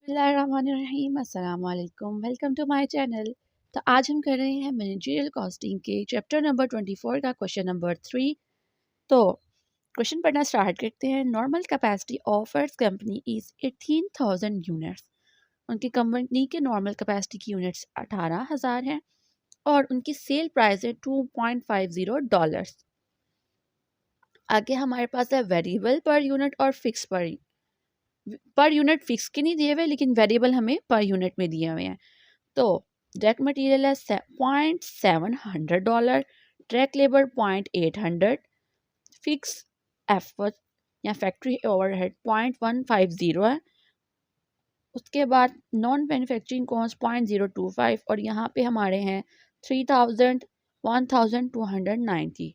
बिस्मिल्लाहिर्रहमानिर्रहीम अस्सलाम वालेकुम वेलकम टू माय चैनल। तो आज हम कर रहे हैं मैनेजरियल कॉस्टिंग के चैप्टर नंबर 24 का क्वेश्चन नंबर 3। तो क्वेश्चन पढ़ना स्टार्ट करते हैं। Normal capacity of earth company is 18,000 units. उनकी कंपनी के नॉर्मल कैपेसिटी की यूनिट्स 18,000 हैं और उनकी सेल प्राइस है $2.50। आगे हमारे पास है वेरिएबल पर यूनिट और फिक्स पर यूनिट फिक्स के नहीं दिए हुए, लेकिन वेरिएबल हमें पर यूनिट में दिए हुए हैं। तो डायरेक्ट मटेरियल है $0.700, डायरेक्ट लेबर $0.800, फिक्स एफर्ट या फैक्ट्री ओवरहेड 0.150 है। उसके बाद नॉन मैन्युफैक्चरिंग कॉस्ट 0.025 और यहाँ पे हमारे हैं 3000 1290।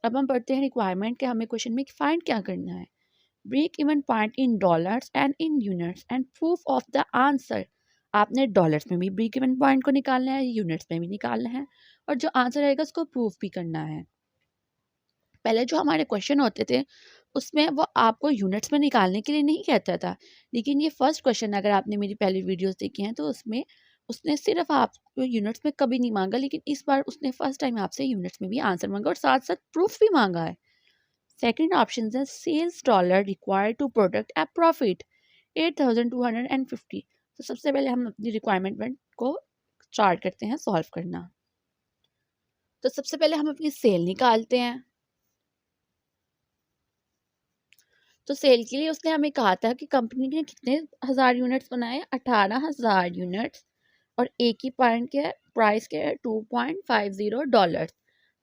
अब हम पढ़ते हैं रिक्वायरमेंट के हमें क्वेश्चन में फाइंड क्या करना है। Break even point in dollars and in units and proof of the answer. आपने डॉलर्स में भी ब्रेक इवन पॉइंट को निकालना है, यूनिट्स में भी निकालना है और जो आंसर आएगा उसको प्रूफ भी करना है। पहले जो हमारे क्वेश्चन होते थे उसमें वो आपको यूनिट्स में निकालने के लिए नहीं कहता था, लेकिन ये फर्स्ट क्वेश्चन अगर आपने मेरी पहली वीडियोस देखी हैं तो उसमें उसने सिर्फ आपको यूनिट्स में कभी नहीं मांगा, लेकिन इस बार उसने फर्स्ट टाइम आपसे यूनिट्स में भी आंसर मांगा और साथ साथ प्रूफ भी मांगा है। सेकंड ऑप्शन है sales dollar required to product at profit 8,250। तो सबसे पहले हम अपनी रिक्वायरमेंट को स्टार्ट करते हैं सॉल्व करना। तो सबसे पहले हम अपनी सेल निकालते हैं। तो सेल के लिए उसने हमें कहा था कि कंपनी ने कितने हज़ार यूनिट्स बनाए, 18,000 यूनिट्स और एक ही पॉइंट के प्राइस के $2.50।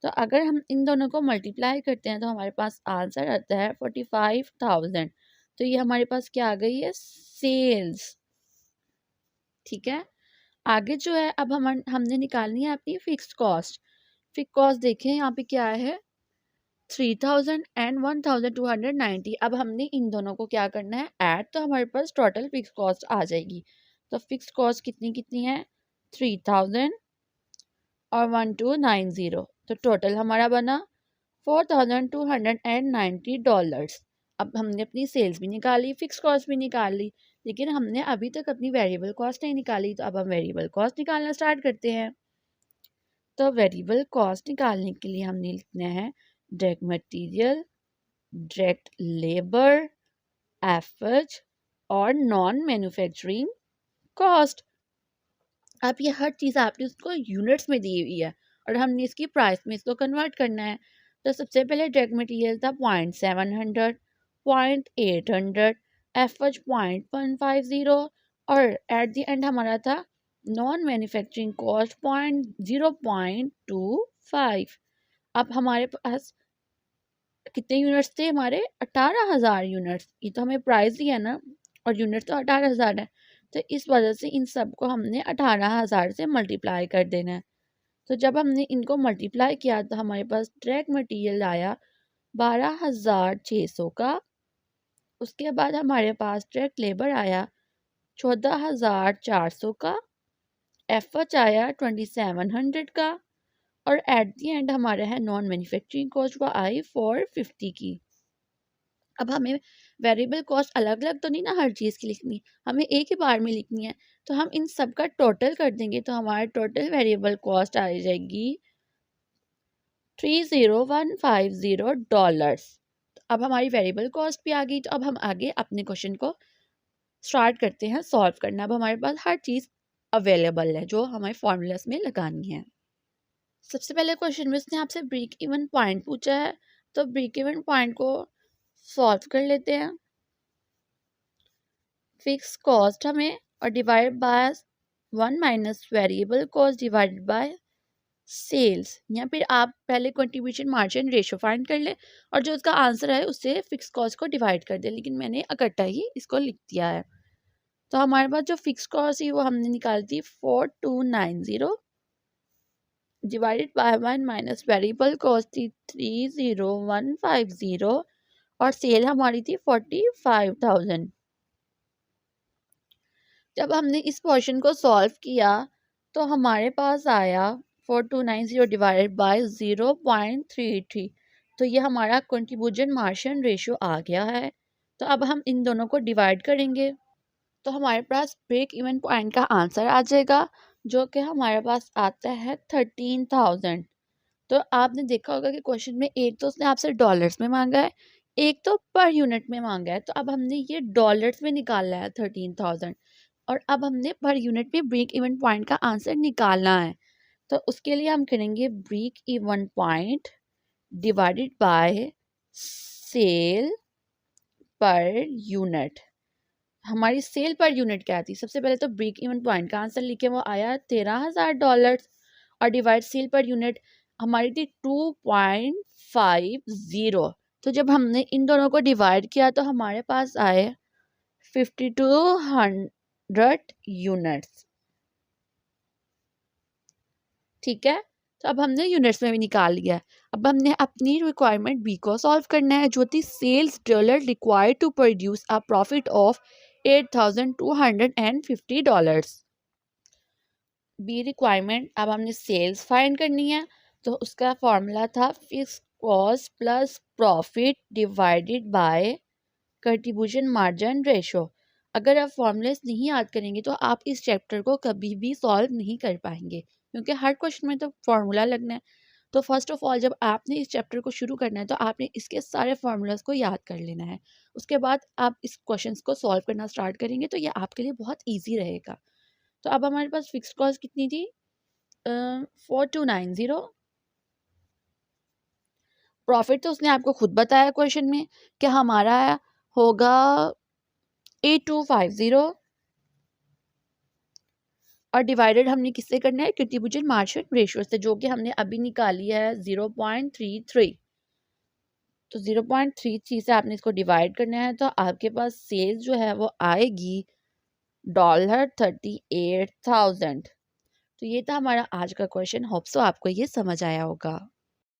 तो अगर हम इन दोनों को मल्टीप्लाई करते हैं तो हमारे पास आंसर आता है 45,000। तो ये हमारे पास क्या आ गई है, सेल्स। ठीक है, आगे जो है अब हमने निकालनी है अपनी फिक्स्ड कॉस्ट। फिक्स कॉस्ट देखें यहाँ पे क्या है, 3000 एंड 1290। अब हमने इन दोनों को क्या करना है, ऐड, तो हमारे पास टोटल फिक्स कॉस्ट आ जाएगी। तो फिक्स कॉस्ट कितनी कितनी है, 3000 और 1290। तो टोटल हमारा बना $4,290। अब हमने अपनी सेल्स भी निकाली, फिक्स कॉस्ट भी निकाल ली, लेकिन हमने अभी तक अपनी वेरिएबल कॉस्ट नहीं निकाली। तो अब हम वेरिएबल कॉस्ट निकालना स्टार्ट करते हैं। तो वेरिएबल कॉस्ट निकालने के लिए हमने लिखना है direct material, direct labour, effort और नॉन मैन्युफैक्चरिंग कॉस्ट। अब ये हर चीज़ आपने उसको यूनिट्स में दी हुई है और हमने इसकी प्राइस में इसको कन्वर्ट करना है। तो सबसे पहले डायरेक्ट मटेरियल था 0.700, 0.800, एफर्ट 0.150 और एट द एंड हमारा था नॉन मैन्युफैक्चरिंग कॉस्ट 0.25। अब हमारे पास कितने यूनिट्स थे, हमारे 18,000 यूनिट्स। ये तो हमें प्राइस दिया ना और यूनिट तो 18,000 है, तो इस वजह से इन सब को हमने 18,000 से मल्टीप्लाई कर देना है। तो जब हमने इनको मल्टीप्लाई किया तो हमारे पास डायरेक्ट मटेरियल आया 12,600 का। उसके बाद हमारे पास डायरेक्ट लेबर आया 14,400 का, एफर्ट आया 2,700 का और एट दी एंड हमारा है नॉन मैन्युफैक्चरिंग कॉस्ट वो आई 450 की। अब हमें वेरिएबल कॉस्ट अलग अलग तो नहीं ना हर चीज़ की लिखनी, हमें एक ही बार में लिखनी है। तो हम इन सब का टोटल कर देंगे तो हमारा टोटल वेरिएबल कॉस्ट आ जाएगी $30,150। अब हमारी वेरिएबल कॉस्ट भी आ गई। तो अब हम आगे अपने क्वेश्चन को स्टार्ट करते हैं सॉल्व करना। अब हमारे पास हर चीज़ अवेलेबल है जो हमारे फॉर्मूलास में लगानी है। सबसे पहले क्वेश्चन में उसने आपसे ब्रेक इवन पॉइंट पूछा है, तो ब्रेक इवन पॉइंट को सॉल्व कर लेते हैं। फिक्स कॉस्ट हमें और divide by 1 minus variable cost divided by sales, या फिर आप पहले कंट्रीब्यूशन मार्जिन रेशो फाइंड कर ले और जो उसका आंसर है उससे फिक्स कॉस्ट को डिवाइड कर दे, लेकिन मैंने इकट्ठा ही इसको लिख दिया है। तो हमारे पास जो फिक्स कॉस्ट है वो हमने निकाली थी 4290 divided by 1 minus variable cost थी 30150 और सेल हमारी थी 45,000। जब हमने इस पोर्शन को सॉल्व किया तो हमारे पास आया 4290 डिवाइडेड बाय 0.33। तो ये हमारा कंट्रीब्यूशन मार्जिन रेशियो आ गया है। तो अब हम इन दोनों को डिवाइड करेंगे। तो हमारे पास ब्रेक इवन पॉइंट का आंसर आ जाएगा, जो कि हमारे पास आता है 13,000। तो आपने देखा होगा कि क्वेश्चन में एक तो उसने आपसे डॉलर्स में मांगा है, एक तो पर यूनिट में मांगा है। तो अब हमने ये डॉलर्स में निकालना है 13,000, और अब हमने पर यूनिट में ब्रेक इवन पॉइंट का आंसर निकालना है। तो उसके लिए हम करेंगे break even point divided by sale per unit. हमारी सेल पर यूनिट क्या थी? सबसे पहले तो ब्रेक इवन पॉइंट का आंसर लिखे, वो आया $13,000, और डिवाइड सेल पर यूनिट हमारी थी 2.50। तो जब हमने इन दोनों को डिवाइड किया तो हमारे पास आए 5200 यूनिट्स। ठीक है, तो अब हमने यूनिट्स में भी निकाल लिया है। अब हमने अपनी रिक्वायरमेंट बी को सॉल्व करना है, जो थी sales dollar required to produce a profit of $8,250। B requirement, अब हमने सेल्स फाइंड करनी है। तो उसका फॉर्मूला था fix cost plus profit divided by contribution margin ratio. अगर आप फॉर्मूलेस नहीं याद करेंगे तो आप इस चैप्टर को कभी भी सॉल्व नहीं कर पाएंगे, क्योंकि हर क्वेश्चन में तो फॉर्मूला लगना है। तो फर्स्ट ऑफ ऑल जब आपने इस चैप्टर को शुरू करना है तो आपने इसके सारे फार्मूलाज को याद कर लेना है। उसके बाद आप इस क्वेश्चंस को सॉल्व करना स्टार्ट करेंगे तो ये आपके लिए बहुत ईजी रहेगा। तो अब हमारे पास फिक्स कॉस्ट कितनी थी? 4290। प्रॉफिट तो उसने आपको खुद बताया क्वेश्चन में कि हमारा होगा 8250, और डिवाइडेड हमने किससे करना है? कंट्रीब्यूशन मार्जिन रेशियो से, जो कि हमने अभी निकाली है 0.33। तो 0.33 से आपने इसको डिवाइड करना है, तो आपके पास सेल्स जो है वो आएगी $38,000। तो ये था हमारा आज का क्वेश्चन। होप सो आपको ये समझ आया होगा।